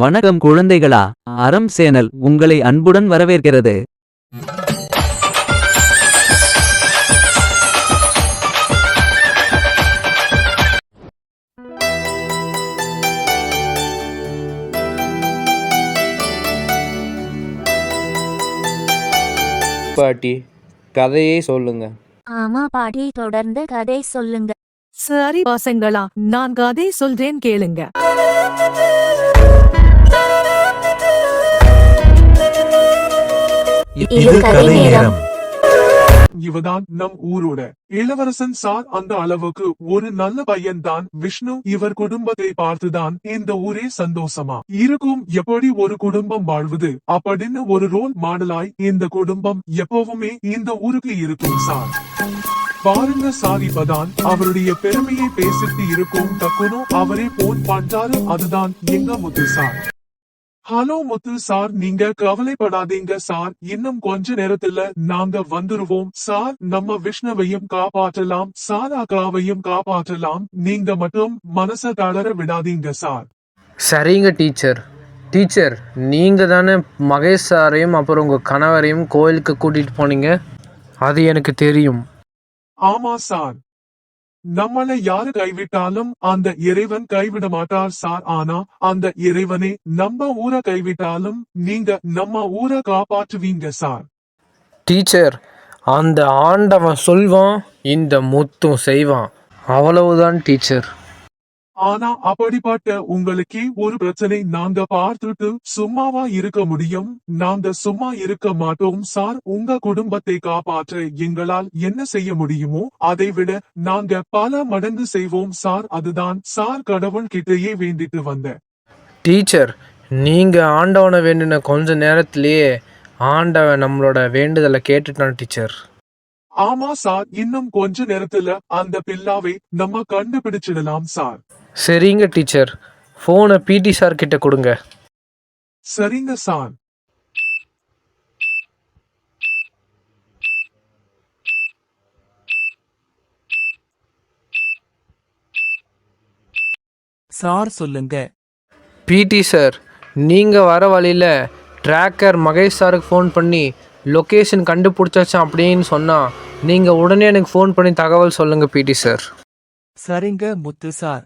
வணக்கம் குழந்தைகளா. அறம் சேனல் உங்களை அன்புடன் வரவேற்கிறது. பாட்டி, கதையை சொல்லுங்க. ஆமா பாட்டி, தொடர்ந்து கதை சொல்லுங்க. சரி பசங்களா, நான் கதை சொல்றேன் கேளுங்க. இது கதை நேரம். இவதான் நம் ஊரோட இளவரசன் சார். அந்த அளவுக்கு ஒரு நல்ல பையன்தான் விஷ்ணு. இவர் குடும்பத்தை பார்த்துதான் இந்த ஊரே சந்தோஷமா இருக்கும். எப்படி ஒரு குடும்பம் வாழ்வது அப்படின்னு ஒரு ரோல் மாடலாய் இந்த குடும்பம் எப்பவுமே இந்த ஊருக்கு இருக்கும் சார். பாருங்க சார், இப்பதான் அவருடைய பெருமையை பேசிட்டு இருக்கும். டக்குனு அவரே போன் பண்றாரு. அதுதான் எங்க முத்து சார். ஹலோ முத்து சார், நீங்க கவலைப்படாதீங்க சார், இன்னும் கொஞ்ச நேரத்துல நாங்க வந்துருவோம் சார். நம்ம விஷ்ணுவையும் காப்பாற்றலாம், சாராக்காவையும் காப்பாற்றலாம். நீங்க மட்டும் மனச தளர விடாதீங்க சார். சரிங்க டீச்சர். டீச்சர், நீங்க தானே மகேஷ் சாரையும் அப்புறம் உங்க கணவரையும் கோயிலுக்கு கூட்டிட்டு போனீங்க? அது எனக்கு தெரியும். ஆமா சார், நம்மள யாரு கைவிட்டாலும் அந்த இறைவன் கைவிட மாட்டார் சார். ஆனா அந்த இறைவனே நம்ம ஊரை கைவிட்டாலும் நீங்க நம்ம ஊரை காப்பாற்றுவீங்க சார். டீச்சர், அந்த ஆண்டவன் சொல்வான், இந்த முத்தும் செய்வான். அவ்வளவுதான் டீச்சர். ஆனா அப்படிப்பட்ட உங்களுக்கே ஒரு பிரச்சனை. நாங்க பார்த்துட்டு சும்மாவா இருக்க முடியும்? நாங்க சும்மா இருக்க மாட்டோம் சார். உங்க குடும்பத்தை காப்பாற்ற எங்களால் என்ன செய்ய முடியுமோ அதை விட நாங்க பல மடங்கு செய்வோம் சார். அதுதான் சார் கடவுள் கிட்டேயே வேண்டிட்டு வந்த. டீச்சர், நீங்க ஆண்டவனை வேண்டின கொஞ்ச நேரத்திலேயே ஆண்டவன் நம்மளோட வேண்டுதலை கேட்டுட்டான் டீச்சர். ஆமா சார், இன்னும் கொஞ்ச நேரத்துல அந்த பில்லாவை நம்ம கண்டுபிடிச்சிடலாம் சார். சரிங்க டீச்சர், போனை பிடி சார் கிட்ட கொடுங்க. சரிங்க சார். சார் சொல்லுங்க. பிடி சார், நீங்க வர வழியில ட்ராக்கர் மகேஷ் சாருக்கு ஃபோன் பண்ணி லொக்கேஷன் கண்டுபிடிச்சாச்சு அப்படின்னு சொன்னா நீங்க உடனே எனக்கு ஃபோன் பண்ணி தகவல் சொல்லுங்க பிடி சார். சரிங்க முத்து சார்.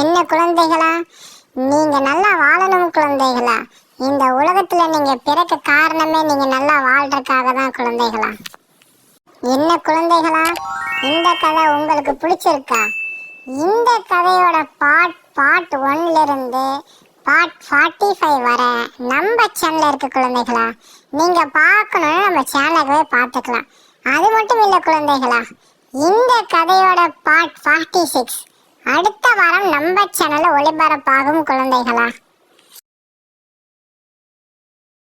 என்ன குழந்தைகளா, நீங்க நல்லா வாழணும் குழந்தைகளா. இந்த உலகத்துல நீங்க பிறக்க காரணமே நீங்க நல்லா வாழ்றதுக்காக தான் குழந்தைகளா. என்ன குழந்தைகளா, இந்த கதை உங்களுக்கு பிடிச்சிருக்கா? இந்த கதையோட பார்ட் 1ல இருந்து பார்ட் 45 வர நம்ம சேனல்ல இருக்கு குழந்தைகளா. நீங்க பார்க்கணும்னு நம்ம சேனலுக்கு பார்த்துக்கலாம். அது மட்டும் இல்ல குழந்தைகளா, இந்த கதையோட பார்ட் 46 அடுத்த வாரம் நம்ம சேனல்ல ஒளிபரப்பாகும் குழந்தைகளா.